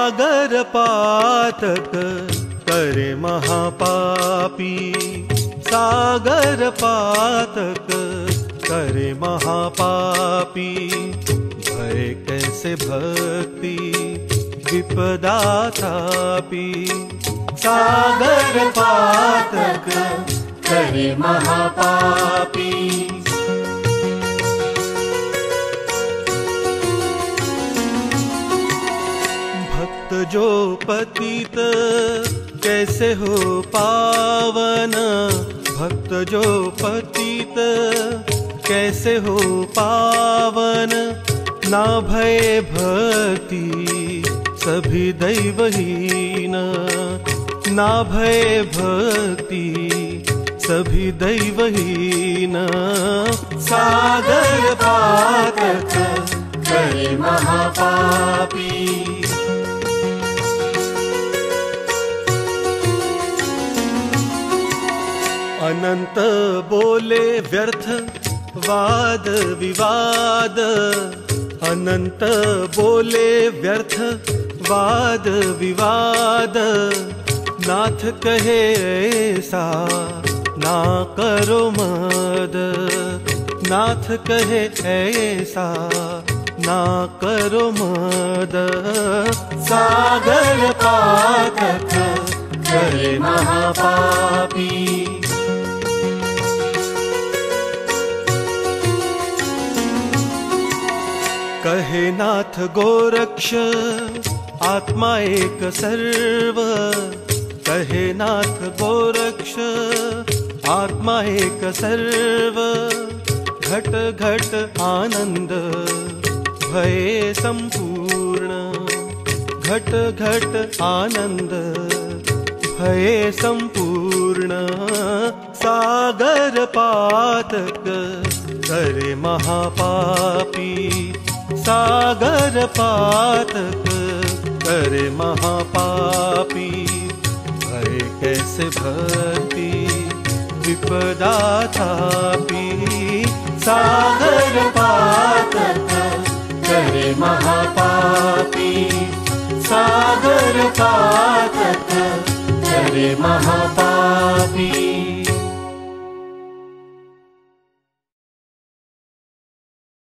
सागर पातक करे महापापी, सागर पातक करे महापापी। भय कैसे भक्ति विपदा तापी, सागर पातक करे महापापी। भक्त जो पतित कैसे हो पावन, भक्त जो पतित कैसे हो पावन। ना भय भक्ति सभी दैवहीन, ना भय भक्ति सभी दैवहीन। सागर पातक करे महापापी। अनंत बोले व्यर्थ वाद विवाद, अनंत बोले व्यर्थ वाद विवाद। नाथ कहे ऐसा ना करो मद, नाथ कहे ऐसा ना करो मद। सागर पातक करे महापापी। कहे नाथ गोरक्ष आत्मा एक सर्व, कहे नाथ गोरक्ष आत्मा एक सर्व। घट घट आनंद भये संपूर्ण, घट घट आनंद भये संपूर्ण। सागर पातक करे महापापी, सागर पातक करे महापापी। भय कैसे भक्ति विपदा तापी, सागर पातक करे महापापी, सागर पातक करे महापापी।